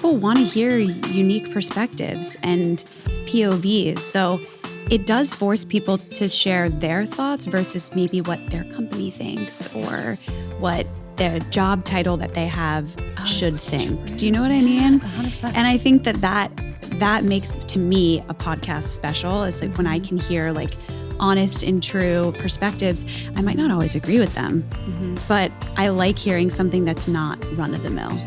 people want to hear unique perspectives and POVs. So it does force people to share their thoughts versus maybe what their company thinks or what their job title that they have should think. True. Do you know what I mean? 100%. And I think that makes, to me, a podcast special. Is like when I can hear like honest and true perspectives. I might not always agree with them, but I like hearing something that's not run of the mill.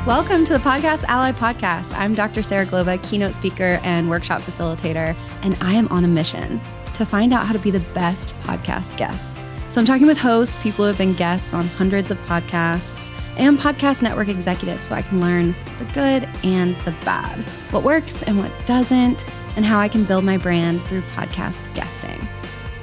Welcome to the Podcast Ally Podcast. I'm Dr. Sarah Glova, keynote speaker and workshop facilitator, and I am on a mission to find out how to be the best podcast guest. So I'm talking with hosts, people who have been guests on hundreds of podcasts, and podcast network executives so I can learn the good and the bad, what works and what doesn't, and how I can build my brand through podcast guesting.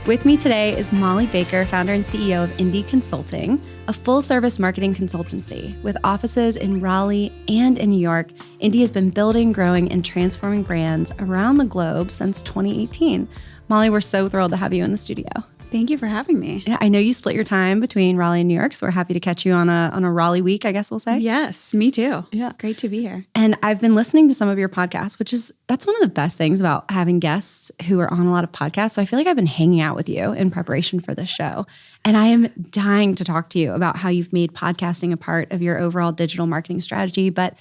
With me today is Molly Baker, founder and CEO of Indie Consulting, a full-service marketing consultancy with offices in Raleigh and in New York. Indie has been building, growing, and transforming brands around the globe since 2018. Molly, we're so thrilled to have you in the studio. Thank you for having me. Yeah, I know you split your time between Raleigh and New York, so we're happy to catch you on a Raleigh week, I guess we'll say. Yes, me too. Yeah. Great to be here. And I've been listening to some of your podcasts, that's one of the best things about having guests who are on a lot of podcasts. So I feel like I've been hanging out with you in preparation for this show. And I am dying to talk to you about how you've made podcasting a part of your overall digital marketing strategy. But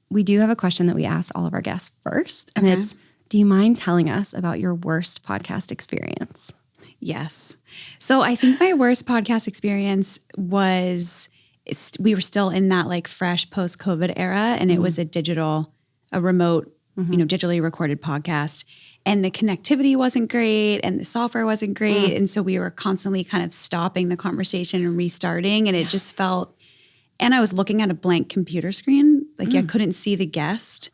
we do have a question that we ask all of our guests first. And it's, do you mind telling us about your worst podcast experience? Yes. So I think my worst podcast experience was, we were still in that like fresh post-COVID era, and it was a remote, digitally recorded podcast. And the connectivity wasn't great and the software wasn't great. And so we were constantly kind of stopping the conversation and restarting. And it just felt, and I was looking at a blank computer screen, like I couldn't see the guest.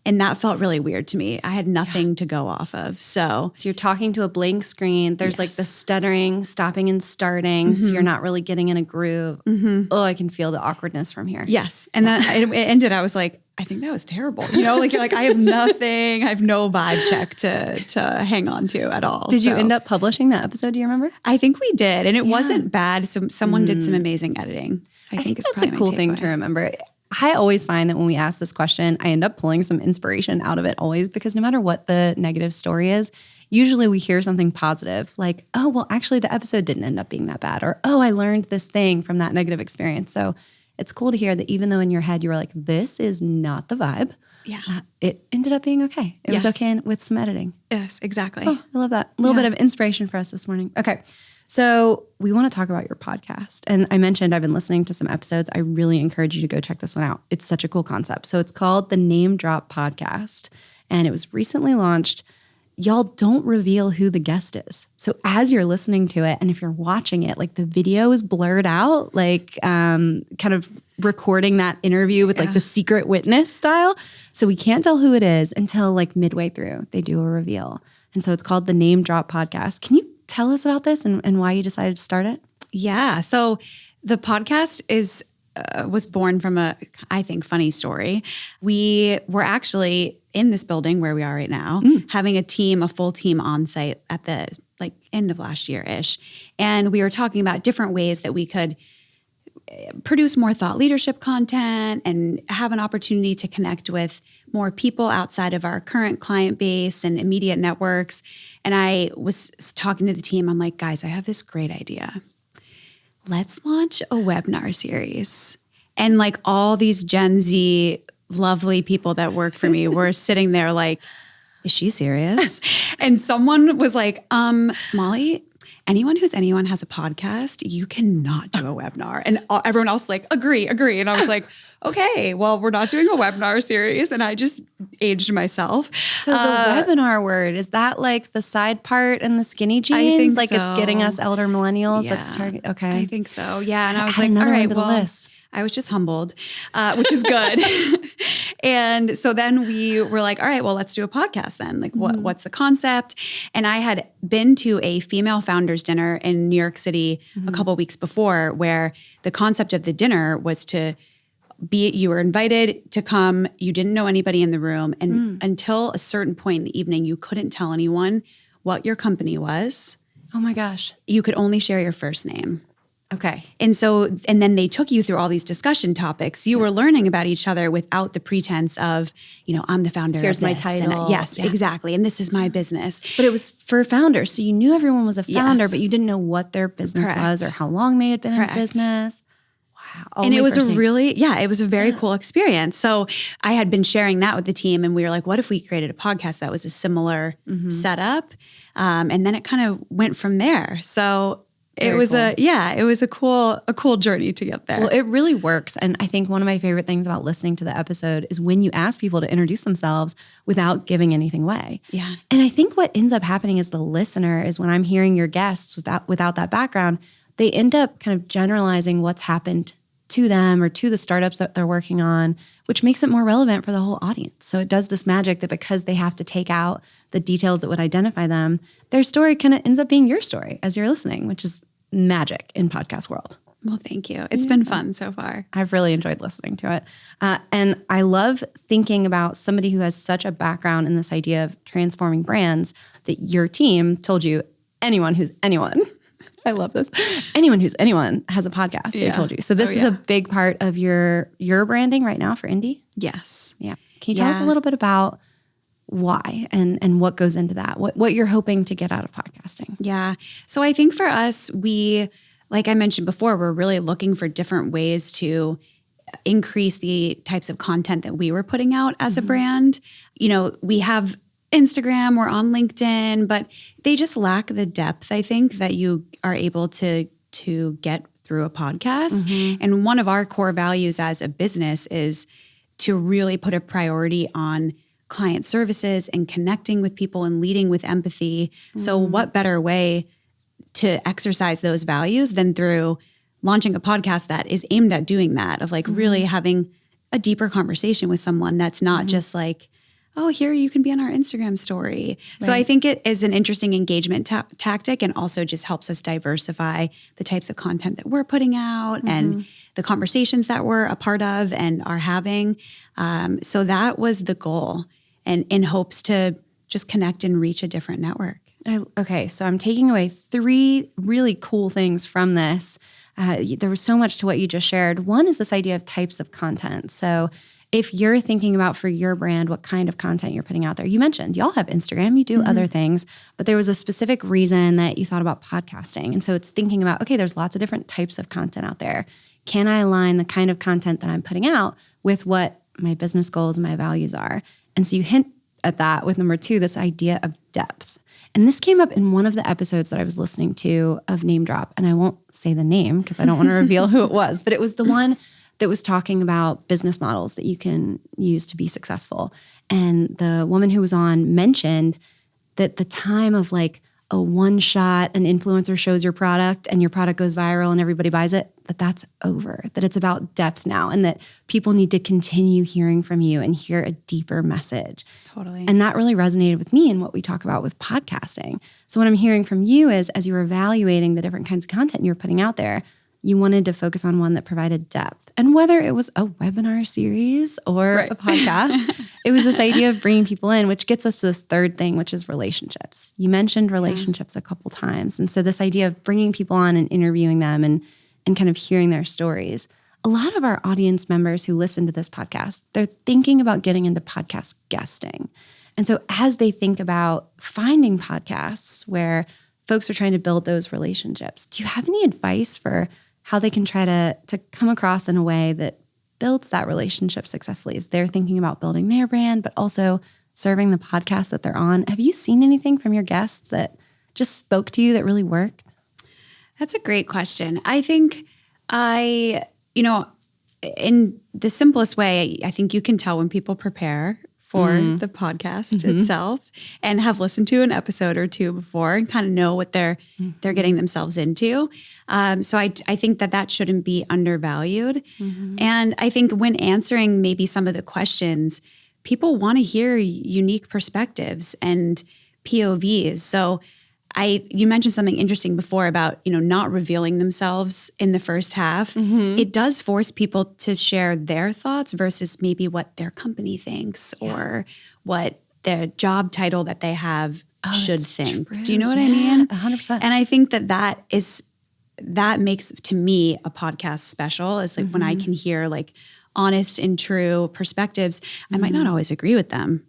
And that felt really weird to me. I had nothing to go off of. So you're talking to a blank screen. There's like the stuttering, stopping and starting. So you're not really getting in a groove. Oh, I can feel the awkwardness from here. Yes. And then it ended. I was like, I think that was terrible. Like you're like, I have nothing. I have no vibe check to hang on to at all. Did you end up publishing that episode? Do you remember? I think we did. And it wasn't bad. So someone did some amazing editing. I think it's that's a cool thing to remember. I always find that when we ask this question, I end up pulling some inspiration out of it always, because no matter what the negative story is, usually we hear something positive like, oh, well, actually the episode didn't end up being that bad, or, oh, I learned this thing from that negative experience. So it's cool to hear that even though in your head you were like, this is not the vibe, it ended up being okay. It was okay with some editing. Yes, exactly. Oh, I love that. A little bit of inspiration for us this morning. Okay. So we want to talk about your podcast. And I mentioned I've been listening to some episodes. I really encourage you to go check this one out. It's such a cool concept. So it's called the Name Drop Podcast, and it was recently launched. Y'all don't reveal who the guest is. So as you're listening to it, and if you're watching it, like the video is blurred out, like kind of recording that interview with like the secret witness style. So we can't tell who it is until like midway through they do a reveal. And so it's called the Name Drop Podcast. Can you tell us about this and why you decided to start it? Yeah. So the podcast was born from a, I think, funny story. We were actually in this building where we are right now, having a full team on site at the end of last year-ish. And we were talking about different ways that we could produce more thought leadership content and have an opportunity to connect with more people outside of our current client base and immediate networks. And I was talking to the team. I'm like, guys, I have this great idea. Let's launch a webinar series. And like all these Gen Z lovely people that work for me were sitting there like, is she serious? And someone was like, Molly, anyone has a podcast, you cannot do a webinar. And everyone else like, agree. And I was like, okay, well, we're not doing a webinar series. And I just aged myself. So the webinar word, is that like the side part and the skinny jeans? I think like so. It's getting us elder millennials. Yeah. That's target. Okay. I think so. Yeah. And I was Add like, all another right, one to the well, list. I was just humbled, which is good. And so then we were like, all right, well, let's do a podcast then. Like what's the concept? And I had been to a female founders dinner in New York City a couple of weeks before, where the concept of the dinner was you were invited to come, you didn't know anybody in the room. And until a certain point in the evening, you couldn't tell anyone what your company was, Oh my gosh. You could only share your first name. Okay. And then they took you through all these discussion topics. You were learning about each other without the pretense of, I'm the founder Here's of my this. title. Yes, exactly. And this is my business. But it was for founders. So you knew everyone was a founder, Yes. but you didn't know what their business Correct. was or how long they had been Correct. in business. Wow. And it was it was a very cool experience. So I had been sharing that with the team, and we were like, what if we created a podcast that was a similar setup? And then it kind of went from there. So it was a cool journey to get there. Well, it really works. And I think one of my favorite things about listening to the episode is when you ask people to introduce themselves without giving anything away. Yeah. And I think what ends up happening as the listener is when I'm hearing your guests without that background, they end up kind of generalizing what's happened to them or to the startups that they're working on, which makes it more relevant for the whole audience. So it does this magic that because they have to take out the details that would identify them, their story kind of ends up being your story as you're listening, which is magic in podcast world. Well, thank you. It's been fun so far. I've really enjoyed listening to it. And I love thinking about somebody who has such a background in this idea of transforming brands that your team told you anyone who's anyone. I love this. Anyone who's anyone has a podcast, they told you. So this is a big part of your branding right now for Indie? Yes. Yeah. Can you tell us a little bit about why and what goes into that? What you're hoping to get out of podcasting? Yeah. So I think for us, like I mentioned before, we're really looking for different ways to increase the types of content that we were putting out as a brand. We have Instagram, we're on LinkedIn, but they just lack the depth, I think, that you are able to get through a podcast. And one of our core values as a business is to really put a priority on client services and connecting with people and leading with empathy. So what better way to exercise those values than through launching a podcast that is aimed at doing that, of like really having a deeper conversation with someone that's not just like, oh, here you can be on our Instagram story. Right. So I think it is an interesting engagement tactic, and also just helps us diversify the types of content that we're putting out and the conversations that we're a part of and are having. So that was the goal, and in hopes to just connect and reach a different network. Okay, so I'm taking away 3 really cool things from this. There was so much to what you just shared. One is this idea of types of content. So if you're thinking about for your brand, what kind of content you're putting out there, you mentioned y'all have Instagram, you do other things, but there was a specific reason that you thought about podcasting. And so it's thinking about, okay, there's lots of different types of content out there. Can I align the kind of content that I'm putting out with what my business goals and my values are? And so you hint at that with number 2, this idea of depth. And this came up in one of the episodes that I was listening to of Name Drop. And I won't say the name because I don't want to reveal who it was, but it was the one that was talking about business models that you can use to be successful. And the woman who was on mentioned that the time of like a one shot, an influencer shows your product and your product goes viral and everybody buys it, that's over, that it's about depth now, and that people need to continue hearing from you and hear a deeper message. Totally. And that really resonated with me in what we talk about with podcasting. So what I'm hearing from you is, as you were evaluating the different kinds of content you were putting out there, you wanted to focus on one that provided depth. And whether it was a webinar series or a podcast, it was this idea of bringing people in, which gets us to this third thing, which is relationships. You mentioned relationships a couple times. And so this idea of bringing people on and interviewing them and kind of hearing their stories. A lot of our audience members who listen to this podcast, they're thinking about getting into podcast guesting. And so as they think about finding podcasts where folks are trying to build those relationships, do you have any advice for how they can try to come across in a way that builds that relationship successfully as they're thinking about building their brand, but also serving the podcast that they're on? Have you seen anything from your guests that just spoke to you that really worked? That's a great question. I think in the simplest way, I think you can tell when people prepare for the podcast itself and have listened to an episode or 2 before and kind of know what they're getting themselves into. So I think that shouldn't be undervalued. And I think when answering maybe some of the questions, people want to hear unique perspectives and POVs. So you mentioned something interesting before about, not revealing themselves in the first half. It does force people to share their thoughts versus maybe what their company thinks or what their job title that they have should think. True. Do you know what I mean? 100%. And I think that makes, to me, a podcast special is like when I can hear like honest and true perspectives. I might not always agree with them,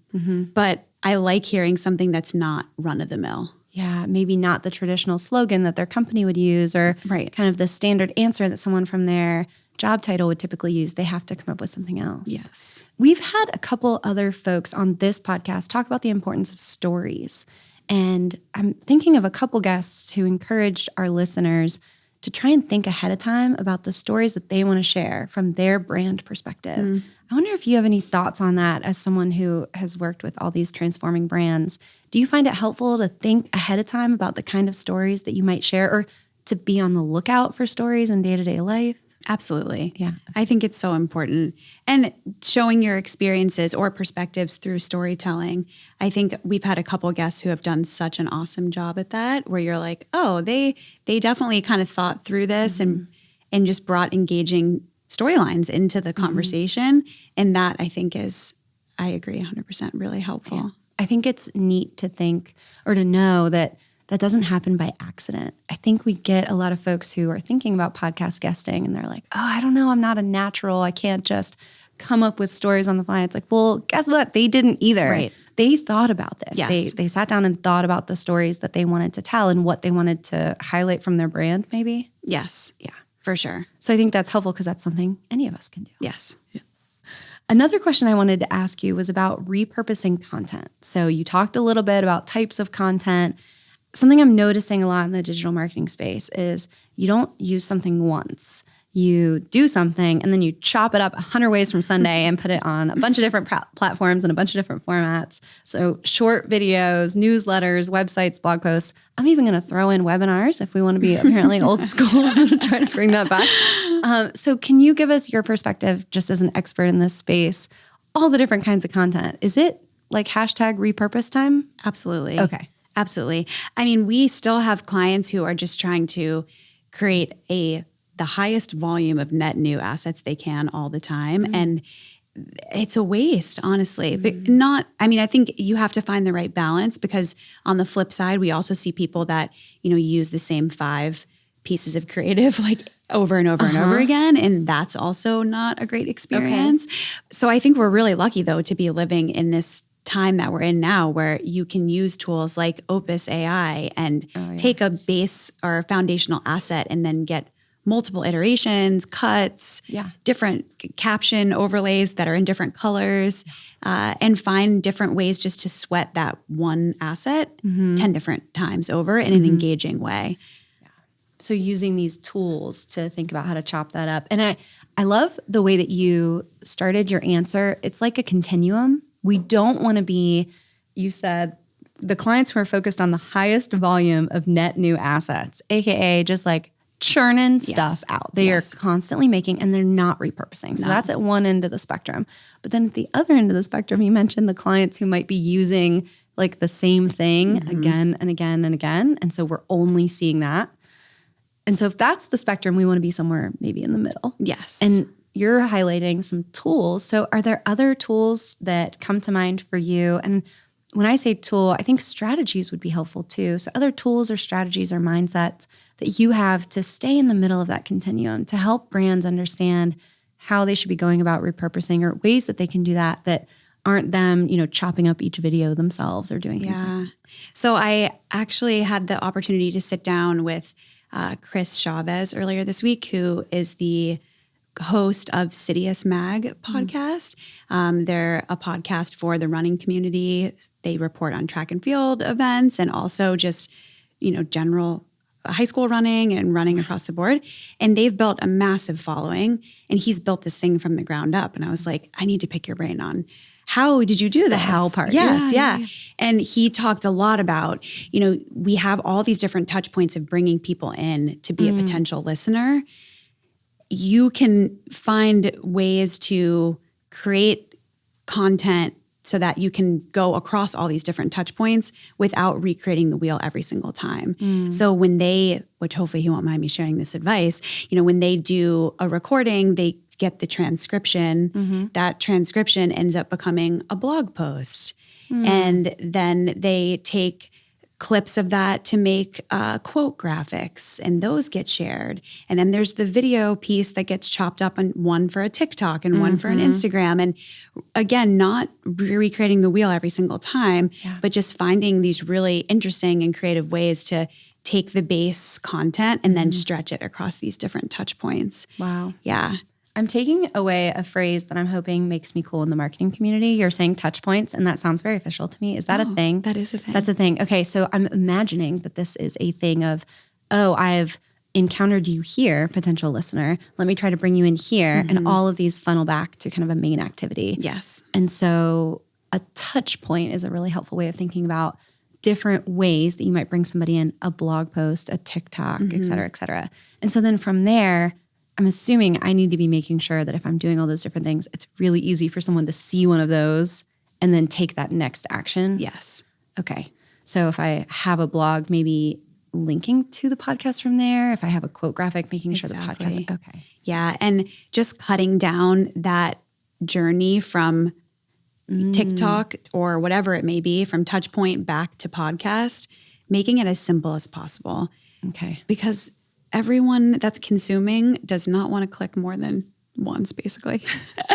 but I like hearing something that's not run of the mill. Yeah, maybe not the traditional slogan that their company would use or kind of the standard answer that someone from their job title would typically use. They have to come up with something else. Yes. We've had a couple other folks on this podcast talk about the importance of stories. And I'm thinking of a couple guests who encouraged our listeners to try and think ahead of time about the stories that they want to share from their brand perspective. I wonder if you have any thoughts on that as someone who has worked with all these transforming brands. Do you find it helpful to think ahead of time about the kind of stories that you might share or to be on the lookout for stories in day-to-day life? Absolutely. Yeah. I think it's so important. And showing your experiences or perspectives through storytelling. I think we've had a couple guests who have done such an awesome job at that, where you're like, oh, they definitely kind of thought through this and just brought engaging storylines into the conversation. And that I think is, I agree 100%, really helpful. Yeah. I think it's neat to think or to know that doesn't happen by accident. I think we get a lot of folks who are thinking about podcast guesting and they're like, oh, I don't know, I'm not a natural. I can't just come up with stories on the fly. It's like, well, guess what? They didn't either. Right. They thought about this. Yes. They sat down and thought about the stories that they wanted to tell and what they wanted to highlight from their brand, maybe. Yes. Yeah. For sure. So I think that's helpful because that's something any of us can do. Yes. Yeah. Another question I wanted to ask you was about repurposing content. So you talked a little bit about types of content. Something I'm noticing a lot in the digital marketing space is you don't use something once. You do something and then you chop it up 100 ways from Sunday and put it on a bunch of different platforms and a bunch of different formats. So short videos, newsletters, websites, blog posts. I'm even going to throw in webinars if we want to be apparently old school. I'm going to try to bring that back. So can you give us your perspective just as an expert in this space, all the different kinds of content? Is it like hashtag repurpose time? Absolutely. Okay. Absolutely. I mean, we still have clients who are just trying to create the highest volume of net new assets they can all the time. And it's a waste, honestly. But I think you have to find the right balance because on the flip side, we also see people that, use the same 5 pieces of creative like over and over and over again. And that's also not a great experience. Okay. So I think we're really lucky though to be living in this time that we're in now where you can use tools like Opus AI and take a base or foundational asset and then get multiple iterations, cuts, different caption overlays that are in different colors, and find different ways just to sweat that one asset 10 different times over in an engaging way. Yeah. So using these tools to think about how to chop that up. And I love the way that you started your answer. It's like a continuum. We don't want to be, you said, the clients who are focused on the highest volume of net new assets, AKA just like churning stuff out. They are constantly making, and they're not repurposing. So that's at one end of the spectrum. But then at the other end of the spectrum, you mentioned the clients who might be using like the same thing again and again and again. And so we're only seeing that. And so if that's the spectrum, we want to be somewhere maybe in the middle. Yes. And you're highlighting some tools. So are there other tools that come to mind for you? And when I say tool, I think strategies would be helpful too. So other tools or strategies or mindsets that you have to stay in the middle of that continuum to help brands understand how they should be going about repurposing or ways that they can do that aren't them, chopping up each video themselves or doing things like that. So I actually had the opportunity to sit down with Chris Chavez earlier this week, who is the host of Sidious Mag podcast. They're a podcast for the running community. They report on track and field events and also just, general high school running and running across the board. And they've built a massive following, and he's built this thing from the ground up. And I was like, I need to pick your brain on how did you do this? The how part. Yes, yeah. And he talked a lot about, we have all these different touch points of bringing people in to be a potential listener. You can find ways to create content so that you can go across all these different touch points without recreating the wheel every single time. So when which hopefully he won't mind me sharing this advice, when they do a recording, they get the transcription. That transcription ends up becoming a blog post. And then they take clips of that to make quote graphics, and those get shared. And then there's the video piece that gets chopped up, and one for a TikTok and one for an Instagram. And again, not recreating the wheel every single time, but just finding these really interesting and creative ways to take the base content and then stretch it across these different touch points. Wow. Yeah. I'm taking away a phrase that I'm hoping makes me cool in the marketing community. You're saying touch points, and that sounds very official to me. Is that a thing? That is a thing. That's a thing. Okay, so I'm imagining that this is a thing of, I've encountered you here, potential listener. Let me try to bring you in here, and all of these funnel back to kind of a main activity. Yes. And so a touch point is a really helpful way of thinking about different ways that you might bring somebody in, a blog post, a TikTok, et cetera, et cetera. And so then from there, I'm assuming I need to be making sure that if I'm doing all those different things, it's really easy for someone to see one of those and then take that next action. Yes. Okay. So if I have a blog, maybe linking to the podcast from there. If I have a quote graphic, making sure the podcast. Okay. Yeah. And just cutting down that journey from TikTok or whatever it may be, from touch point back to podcast, making it as simple as possible. Okay. Because everyone that's consuming does not want to click more than once, basically.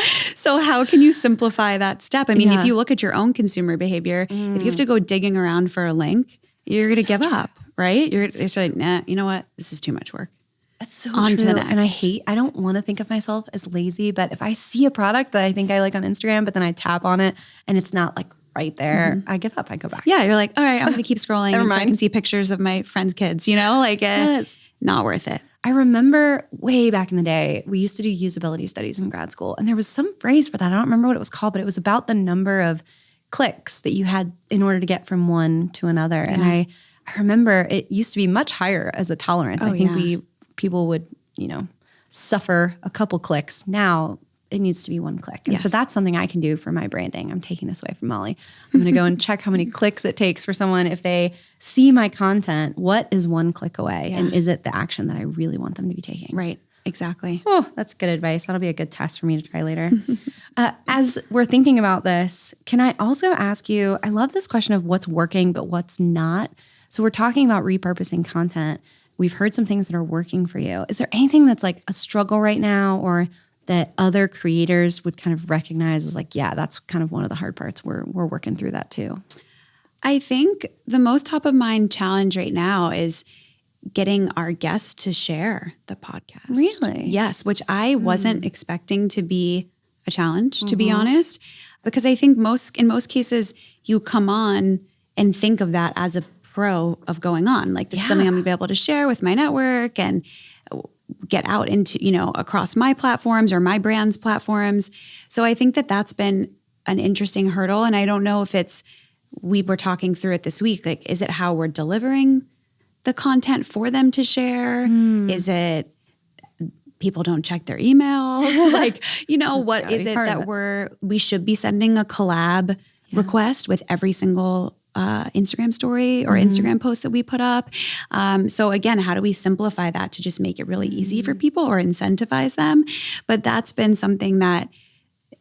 So how can you simplify that step? I mean, if you look at your own consumer behavior, if you have to go digging around for a link, you're going to give up, right? You're like, nah, you know what? This is too much work. That's so On true. to the next. And I don't want to think of myself as lazy, but if I see a product that I think I like on Instagram, but then I tap on it and it's not like right there, I give up. I go back. Yeah, you're like, all right, I'm going to keep scrolling Never and so I mind. can see pictures of my friends' kids, like not worth it. I remember way back in the day, we used to do usability studies in grad school, and there was some phrase for that. I don't remember what it was called, but it was about the number of clicks that you had in order to get from one to another. Yeah. And I remember it used to be much higher as a tolerance. I think people would, suffer a couple clicks. Now it needs to be one click. And so that's something I can do for my branding. I'm taking this away from Molly. I'm going to go and check how many clicks it takes for someone. If they see my content, what is one click away? And is it the action that I really want them to be taking? Right. Exactly. Oh, that's good advice. That'll be a good test for me to try later. As we're thinking about this, can I also ask you, I love this question of what's working, but what's not. So we're talking about repurposing content. We've heard some things that are working for you. Is there anything that's like a struggle right now, or that other creators would kind of recognize as like, yeah, that's kind of one of the hard parts. We're working through that too. I think the most top of mind challenge right now is getting our guests to share the podcast. Really? Yes, which I wasn't expecting to be a challenge, to be honest, because I think in most cases you come on and think of that as a pro of going on. Like, this is something I'm going to be able to share with my network and get out into, across my platforms or my brand's platforms. So I think that that's been an interesting hurdle. And I don't know if we were talking through it this week. Like, is it how we're delivering the content for them to share? Is it people don't check their emails? Like, what is it that we should be sending a collab request with every single Instagram story or Instagram post that we put up? So again, how do we simplify that to just make it really easy for people or incentivize them? But that's been something that,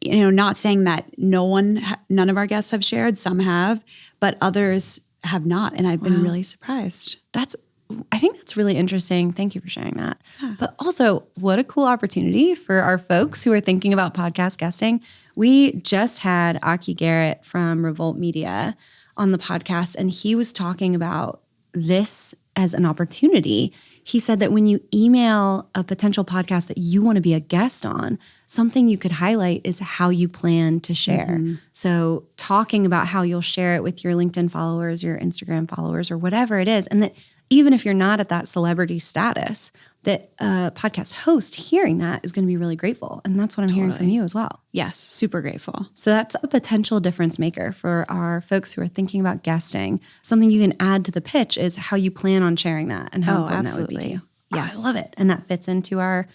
not saying that none of our guests have shared, some have, but others have not. And I've been really surprised. I think that's really interesting. Thank you for sharing that. Yeah. But also, what a cool opportunity for our folks who are thinking about podcast guesting. We just had Aki Garrett from Revolt Media on the podcast, and he was talking about this as an opportunity. He said that when you email a potential podcast that you want to be a guest on, something you could highlight is how you plan to share. So talking about how you'll share it with your LinkedIn followers, your Instagram followers, or whatever it is. And that even if you're not at that celebrity status, that a podcast host hearing that is going to be really grateful. And that's what I'm hearing from you as well. Yes, super grateful. So that's a potential difference maker for our folks who are thinking about guesting. Something you can add to the pitch is how you plan on sharing that and how important that would be to you. Yes. I love it. And that fits into our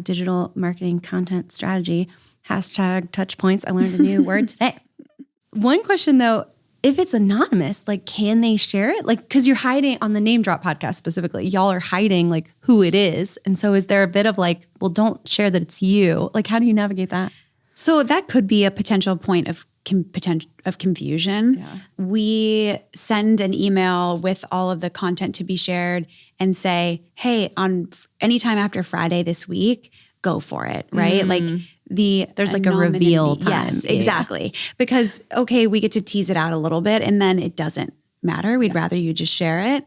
digital marketing content strategy. #touchpoints. I learned a new word today. One question though, if it's anonymous, like, can they share it? Like, because you're hiding on the Name Drop podcast specifically, y'all are hiding like who it is. And so is there a bit of like, well, don't share that it's you? Like, how do you navigate that? So that could be a potential point of of confusion. Yeah. We send an email with all of the content to be shared and say, hey, on anytime after Friday this week, go for it, right? Like there's like a reveal time. Yes, exactly. Because, okay, we get to tease it out a little bit and then it doesn't matter. We'd rather you just share it.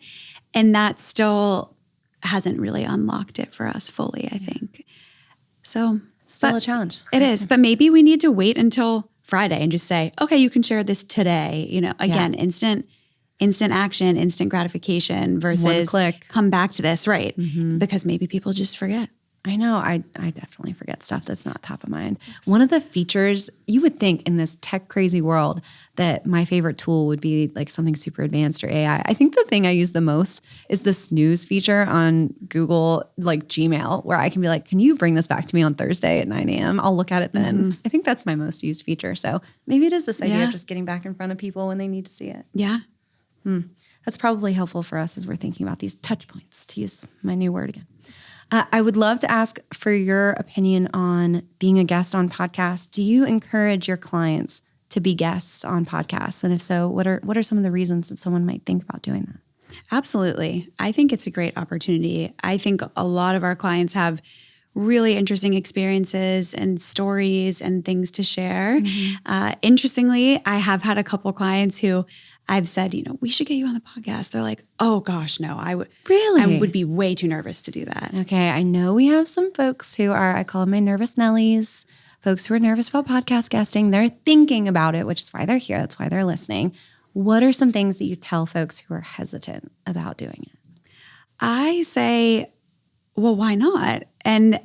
And that still hasn't really unlocked it for us fully, I think. So still a challenge. It is. But maybe we need to wait until Friday and just say, okay, you can share this today. Again, instant action, instant gratification versus one click. Come back to this, right? Because maybe people just forget. I know. I definitely forget stuff that's not top of mind. Yes. One of the features, you would think in this tech crazy world that my favorite tool would be like something super advanced or AI. I think the thing I use the most is the snooze feature on Google, like Gmail, where I can be like, can you bring this back to me on Thursday at 9 a.m.? I'll look at it then. I think that's my most used feature. So maybe it is this idea of just getting back in front of people when they need to see it. Yeah. That's probably helpful for us as we're thinking about these touch points, to use my new word again. I would love to ask for your opinion on being a guest on podcasts. Do you encourage your clients to be guests on podcasts? And if so, what are some of the reasons that someone might think about doing that? Absolutely. I think it's a great opportunity. I think a lot of our clients have really interesting experiences and stories and things to share. Interestingly, I have had a couple clients who I've said, we should get you on the podcast. They're like, oh gosh, no, I would be way too nervous to do that. Okay. I know we have some folks who are, I call them my nervous Nellies, folks who are nervous about podcast guesting. They're thinking about it, which is why they're here. That's why they're listening. What are some things that you tell folks who are hesitant about doing it? I say, well, why not? And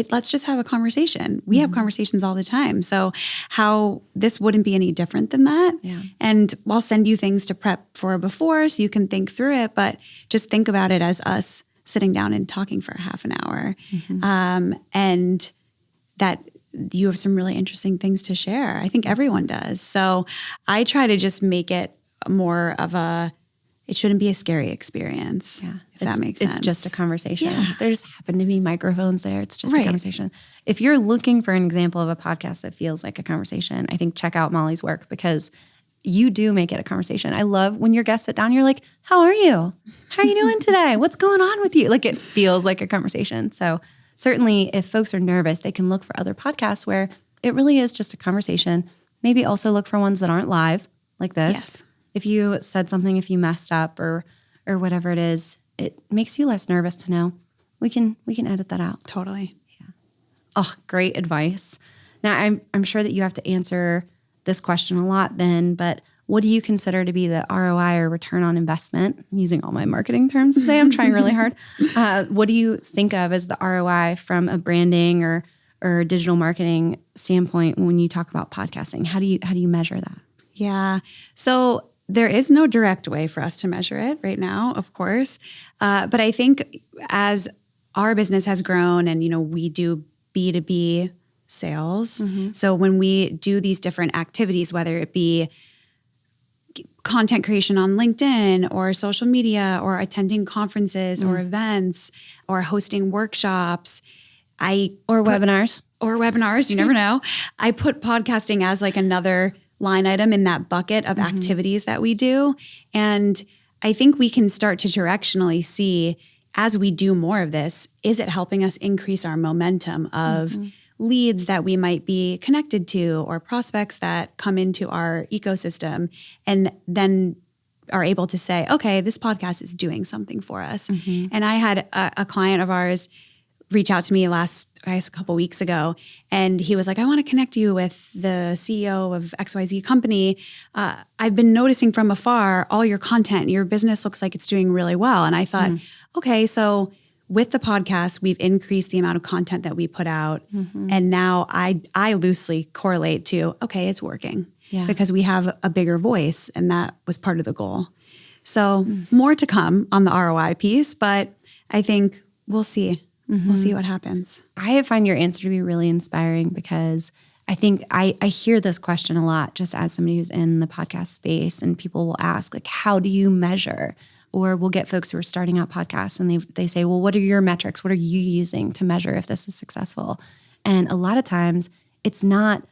let's just have a conversation. We have conversations all the time. So how this wouldn't be any different than that. Yeah. And I'll send you things to prep for before so you can think through it, but just think about it as us sitting down and talking for half an hour. And that you have some really interesting things to share. I think everyone does. So I try to just make it more of it shouldn't be a scary experience, if that makes sense. It's just a conversation. Yeah. There just happen to be microphones there. It's just a conversation. If you're looking for an example of a podcast that feels like a conversation, I think check out Molly's work because you do make it a conversation. I love when your guests sit down, you're like, how are you? How are you doing today? What's going on with you? Like it feels like a conversation. So certainly if folks are nervous, they can look for other podcasts where it really is just a conversation. Maybe also look for ones that aren't live like this. Yes. If you said something, if you messed up or whatever it is, it makes you less nervous to know we can edit that out. Totally. Yeah. Oh, great advice. Now I'm sure that you have to answer this question a lot then, but what do you consider to be the ROI or return on investment? I'm using all my marketing terms today. I'm trying really hard. What do you think of as the ROI from a branding or digital marketing standpoint when you talk about podcasting? How do you measure that? Yeah. So there is no direct way for us to measure it right now, of course. But I think as our business has grown and, we do B2B sales. So when we do these different activities, whether it be content creation on LinkedIn or social media or attending conferences or events or hosting workshops, or webinars, you never know. I put podcasting as like another line item in that bucket of activities that we do. And I think we can start to directionally see as we do more of this, is it helping us increase our momentum of leads that we might be connected to or prospects that come into our ecosystem and then are able to say, okay, this podcast is doing something for us. And I had a client of ours reach out to me a couple weeks ago, and he was like, I want to connect you with the CEO of XYZ company. I've been noticing from afar all your content. Your business looks like it's doing really well. And I thought, okay, so with the podcast, we've increased the amount of content that we put out. And now I loosely correlate to, okay, it's working because we have a bigger voice, and that was part of the goal. So more to come on the ROI piece, but I think we'll see. We'll see what happens. I find your answer to be really inspiring because I think I hear this question a lot just as somebody who's in the podcast space, and people will ask, like, how do you measure? Or we'll get folks who are starting out podcasts and they say, well, what are your metrics? What are you using to measure if this is successful? And a lot of times it's not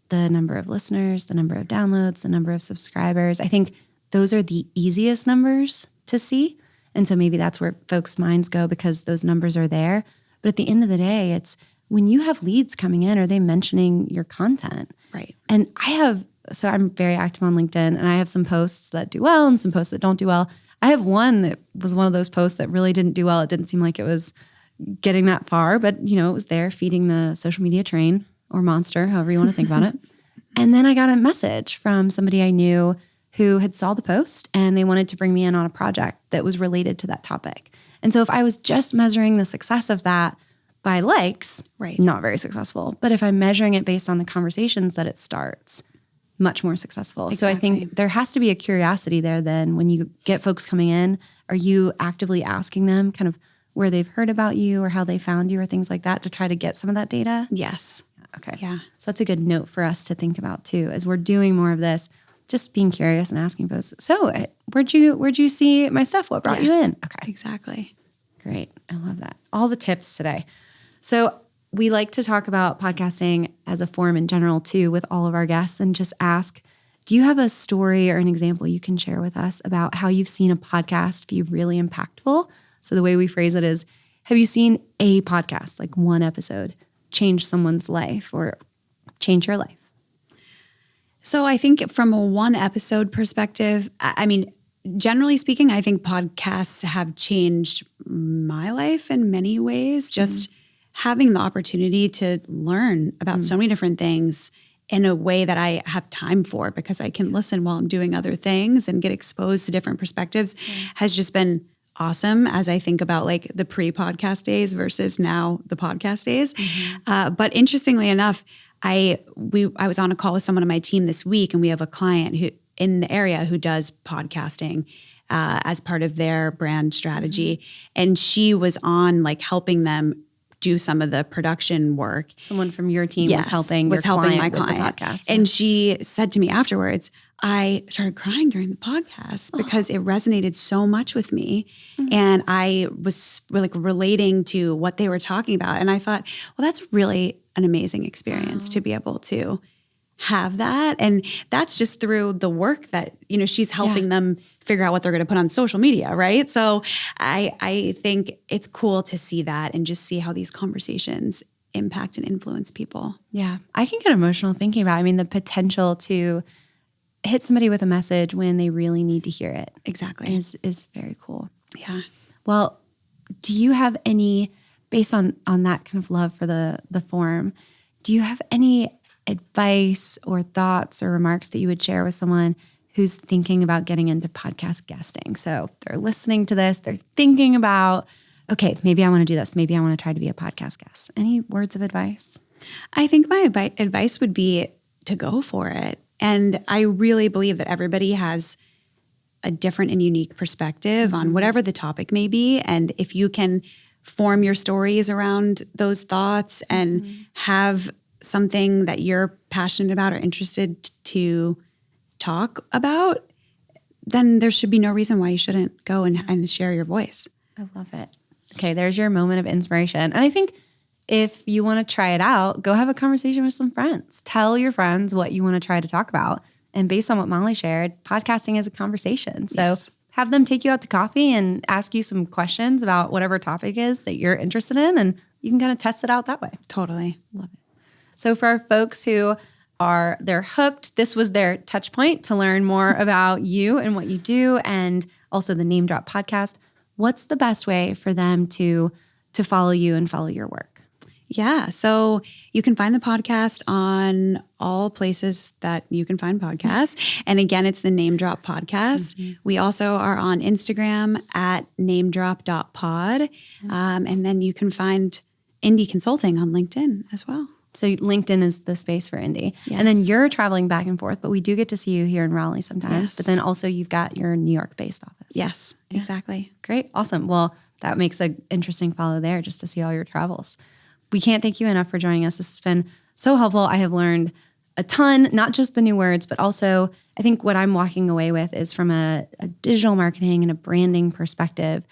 the number of listeners, the number of downloads, the number of subscribers. I think those are the easiest numbers to see. And so maybe that's where folks' minds go because those numbers are there. But at the end of the day, it's when you have leads coming in, are they mentioning your content? Right. And so I'm very active on LinkedIn, and I have some posts that do well and some posts that don't do well. I have one that was one of those posts that really didn't do well. It didn't seem like it was getting that far, but it was there feeding the social media train or monster, however you want to think about it. And then I got a message from somebody I knew who had saw the post and they wanted to bring me in on a project that was related to that topic. And so if I was just measuring the success of that by likes, right, not very successful. But if I'm measuring it based on the conversations that it starts, much more successful. Exactly. So I think there has to be a curiosity there then when you get folks coming in. Are you actively asking them kind of where they've heard about you or how they found you or things like that to try to get some of that data? Yes. Okay. Yeah. So that's a good note for us to think about too, as we're doing more of this, just being curious and asking folks, so where'd you see my stuff? What brought you in? Okay. Exactly. Great. I love that. All the tips today. So we like to talk about podcasting as a form in general too with all of our guests and just ask, do you have a story or an example you can share with us about how you've seen a podcast be really impactful? So the way we phrase it is, have you seen a podcast, like one episode, change someone's life or change your life? So I think from a one episode perspective, I mean, generally speaking, I think podcasts have changed my life in many ways. Just having the opportunity to learn about so many different things in a way that I have time for because I can listen while I'm doing other things and get exposed to different perspectives has just been awesome as I think about like the pre-podcast days versus now the podcast days. But interestingly enough, I was on a call with someone on my team this week and we have a client who in the area who does podcasting as part of their brand strategy. And she was on like helping them do some of the production work. Someone from your team was helping my client with the podcast. And she said to me afterwards, I started crying during the podcast because it resonated so much with me. And I was really relating to what they were talking about. And I thought, well, that's really an amazing experience to be able to have that. And that's just through the work that, she's helping them figure out what they're going to put on social media. Right. So I think it's cool to see that and just see how these conversations impact and influence people. Yeah. I can get emotional thinking about, the potential to hit somebody with a message when they really need to hear it. Exactly. Is very cool. Yeah. Well, do you have any, based on that kind of love for the form, do you have any advice or thoughts or remarks that you would share with someone who's thinking about getting into podcast guesting? So they're listening to this, they're thinking about, okay, maybe I want to do this. Maybe I want to try to be a podcast guest. Any words of advice? I think my advice would be to go for it. And I really believe that everybody has a different and unique perspective on whatever the topic may be. And if you can form your stories around those thoughts and have something that you're passionate about or interested to talk about, then there should be no reason why you shouldn't go and share your voice. I love it. Okay, there's your moment of inspiration. And I think if you want to try it out, go have a conversation with some friends. Tell your friends what you want to try to talk about. And based on what Molly shared, podcasting is a conversation. So have them take you out to coffee and ask you some questions about whatever topic is that you're interested in, and you can kind of test it out that way. Totally. Love it. So for our folks who they're hooked, this was their touch point to learn more about you and what you do, and also the Name Drop podcast. What's the best way for them to follow you and follow your work? Yeah. So you can find the podcast on all places that you can find podcasts. And again, it's the Name Drop podcast. We also are on Instagram at namedrop.pod. And then you can find Indie Consulting on LinkedIn as well. So LinkedIn is the space for Indie. Yes. And then you're traveling back and forth, but we do get to see you here in Raleigh sometimes. Yes. But then also you've got your New York-based office. Yes, exactly. Great. Awesome. Well, that makes an interesting follow there just to see all your travels. We can't thank you enough for joining us. This has been so helpful. I have learned a ton, not just the new words, but also I think what I'm walking away with is from a digital marketing and a branding perspective,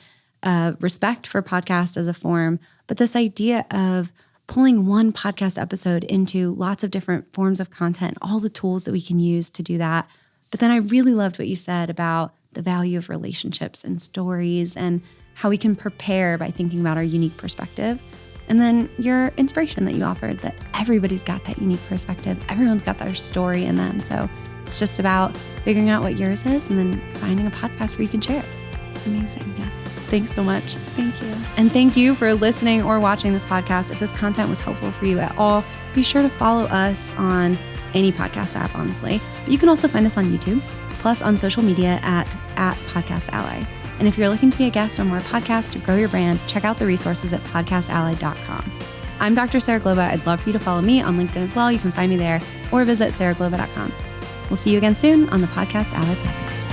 respect for podcast as a form, but this idea of pulling one podcast episode into lots of different forms of content, all the tools that we can use to do that. But then I really loved what you said about the value of relationships and stories and how we can prepare by thinking about our unique perspective. And then your inspiration that you offered, that everybody's got that unique perspective. Everyone's got their story in them. So it's just about figuring out what yours is and then finding a podcast where you can share it. Amazing. Yeah. Thanks so much. Thank you. And thank you for listening or watching this podcast. If this content was helpful for you at all, be sure to follow us on any podcast app, honestly. But you can also find us on YouTube, plus on social media at Podcast Ally. And if you're looking to be a guest on more podcasts to grow your brand, check out the resources at podcastally.com. I'm Dr. Sarah Glova. I'd love for you to follow me on LinkedIn as well. You can find me there or visit sarahglova.com. We'll see you again soon on the Podcast Ally podcast.